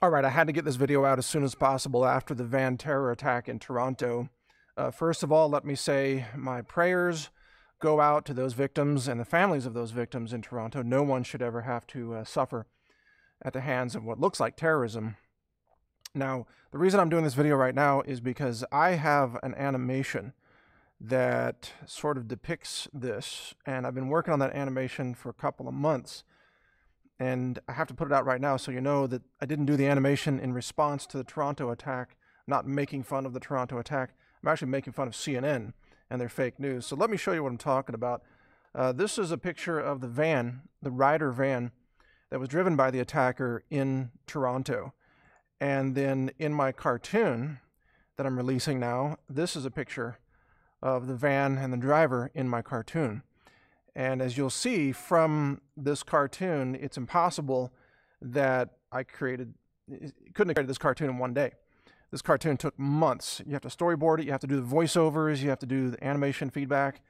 All right, I had to get this video out as soon as possible after the van terror attack in Toronto. First of all, let me say my prayers go out to those victims and the families of those victims in Toronto. No one should ever have to suffer at the hands of what looks like terrorism. Now, the reason I'm doing this video right now is because I have an animation that sort of depicts this, and I've been working on that animation for a couple of months. And I have to put it out right now so you know that I didn't do the animation in response to the Toronto attack, not making fun of the Toronto attack. I'm actually making fun of CNN and their fake news. So let me show you what I'm talking about. This is a picture of the van, the Ryder van, that was driven by the attacker in Toronto. And then in my cartoon that I'm releasing now, this is a picture of the van and the driver in my cartoon. And as you'll see from this cartoon, it's impossible that I couldn't have created this cartoon in one day. This cartoon took months. You have to storyboard it, you have to do the voiceovers, you have to do the animation feedback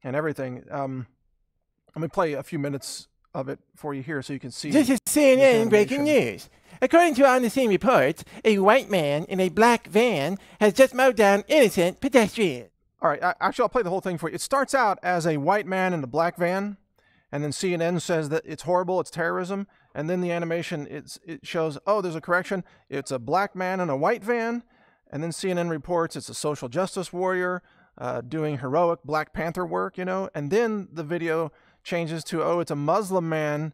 and everything. Let me play a few minutes of it for you here so you can see. This is CNN breaking news. According to on-the-scene reports, a white man in a black van has just mowed down innocent pedestrians. All right, actually, I'll play the whole thing for you. It starts out as a white man in a black van, and then CNN says that it's horrible, it's terrorism, and then the animation, it shows, oh, there's a correction, it's a black man in a white van, and then CNN reports it's a social justice warrior doing heroic Black Panther work, you know, and then the video changes to, oh, it's a Muslim man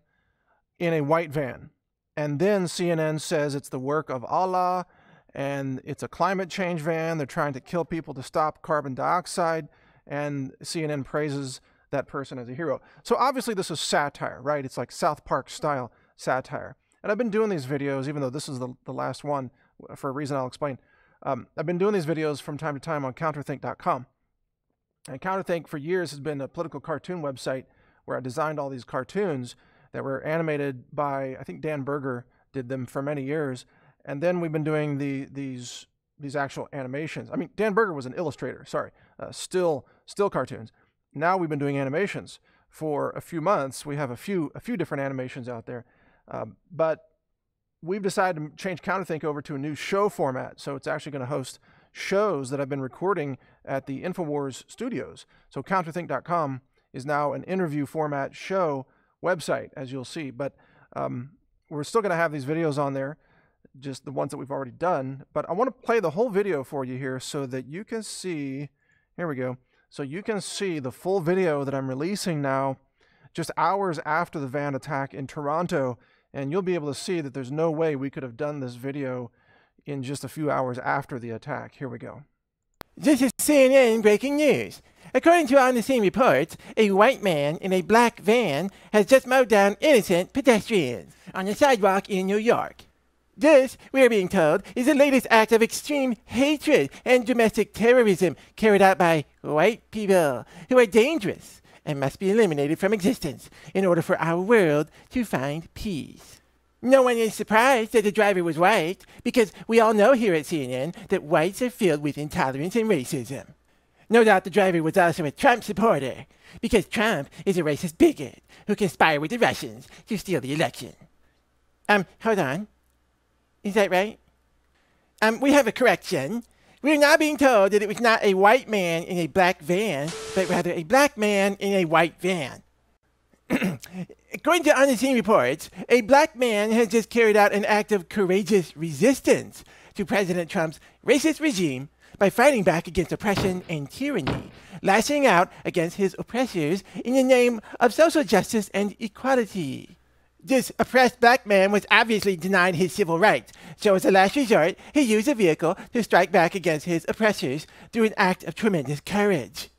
in a white van, and then CNN says it's the work of Allah, and it's a climate change van. They're trying to kill people to stop carbon dioxide, and CNN praises that person as a hero. So obviously this is satire, right? It's like South Park style satire. And I've been doing these videos, even though this is the last one, for a reason I'll explain. I've been doing these videos from time to time on counterthink.com. And Counterthink for years has been a political cartoon website where I designed all these cartoons that were animated by, I think Dan Berger did them for many years. And then we've been doing these actual animations. I mean, Dan Berger was an illustrator, sorry, still cartoons. Now we've been doing animations for a few months. We have a few different animations out there, but we've decided to change Counterthink over to a new show format. So it's actually going to host shows that I've been recording at the InfoWars studios. So counterthink.com is now an interview format show website, as you'll see. But we're still going to have these videos on there, just the ones that we've already done. But I want to play the whole video for you here so that you can see, here we go. So you can see the full video that I'm releasing now just hours after the van attack in Toronto. And you'll be able to see that there's no way we could have done this video in just a few hours after the attack. Here we go. This is CNN breaking news. According to on-the-scene reports, a white man in a black van has just mowed down innocent pedestrians on a sidewalk in New York. This, we are being told, is the latest act of extreme hatred and domestic terrorism carried out by white people who are dangerous and must be eliminated from existence in order for our world to find peace. No one is surprised that the driver was white, because we all know here at CNN that whites are filled with intolerance and racism. No doubt the driver was also a Trump supporter, because Trump is a racist bigot who conspired with the Russians to steal the election. Hold on. Is that right? We have a correction. We're now being told that it was not a white man in a black van, but rather a black man in a white van. According to on-the-scene reports, a black man has just carried out an act of courageous resistance to President Trump's racist regime by fighting back against oppression and tyranny, lashing out against his oppressors in the name of social justice and equality. This oppressed black man was obviously denied his civil rights, so as a last resort, he used a vehicle to strike back against his oppressors through an act of tremendous courage.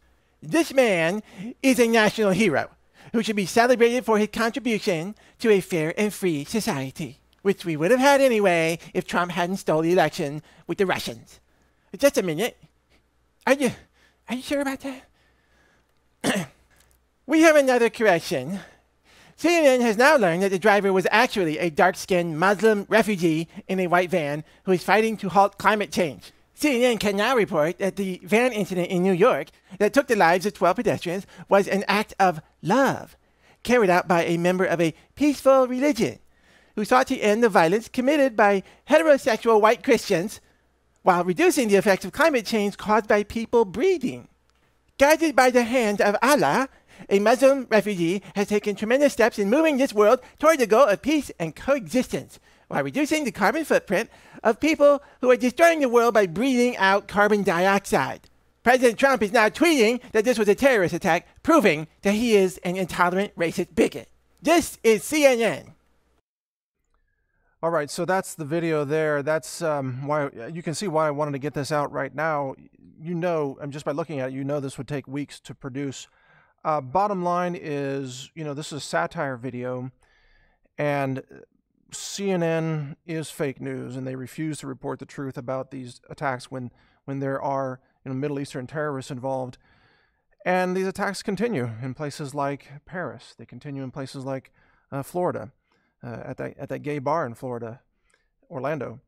This man is a national hero who should be celebrated for his contribution to a fair and free society, which we would have had anyway if Trump hadn't stole the election with the Russians. Just a minute. Are you sure about that? We have another correction. CNN has now learned that the driver was actually a dark-skinned Muslim refugee in a white van who is fighting to halt climate change. CNN can now report that the van incident in New York that took the lives of 12 pedestrians was an act of love carried out by a member of a peaceful religion who sought to end the violence committed by heterosexual white Christians while reducing the effects of climate change caused by people breeding. Guided by the hand of Allah, a Muslim refugee has taken tremendous steps in moving this world toward the goal of peace and coexistence, while reducing the carbon footprint of people who are destroying the world by breathing out carbon dioxide. President Trump is now tweeting that this was a terrorist attack, proving that he is an intolerant racist bigot. This is CNN. All right, so that's the video there. That's why you can see why I wanted to get this out right now. You know, and just by looking at it, you know this would take weeks to produce. Bottom line is, you know, this is a satire video, and CNN is fake news, and they refuse to report the truth about these attacks when there are, you know, Middle Eastern terrorists involved. And these attacks continue in places like Paris. They continue in places like Florida, at that gay bar in Florida, Orlando.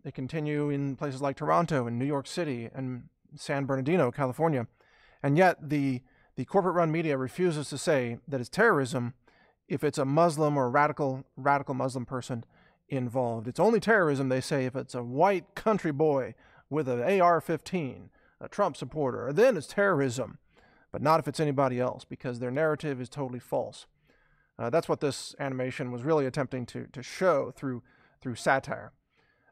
They continue in places like Toronto and New York City and San Bernardino, California. And yet the corporate-run media refuses to say that it's terrorism if it's a Muslim or radical Muslim person involved. It's only terrorism, they say, if it's a white country boy with an AR-15, a Trump supporter, then it's terrorism, but not if it's anybody else, because their narrative is totally false. That's what this animation was really attempting to show through satire.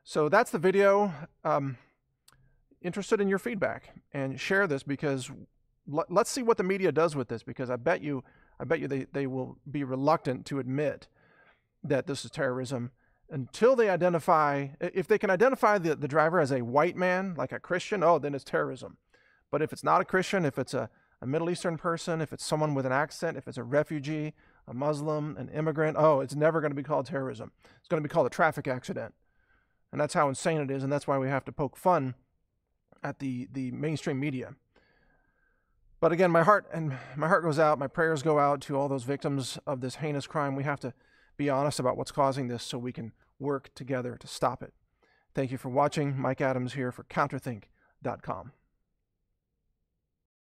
So that's the video. Interested in your feedback, and share this, because let's see what the media does with this, because I bet you they will be reluctant to admit that this is terrorism until they identify, if they can identify the driver as a white man, like a Christian, oh, then it's terrorism. But if it's not a Christian, if it's a Middle Eastern person, if it's someone with an accent, if it's a refugee, a Muslim, an immigrant, oh, it's never going to be called terrorism. It's going to be called a traffic accident. And that's how insane it is, and that's why we have to poke fun at the mainstream media. But again, my heart goes out, my prayers go out to all those victims of this heinous crime. We have to be honest about what's causing this so we can work together to stop it. Thank you for watching. Mike Adams here for counterthink.com.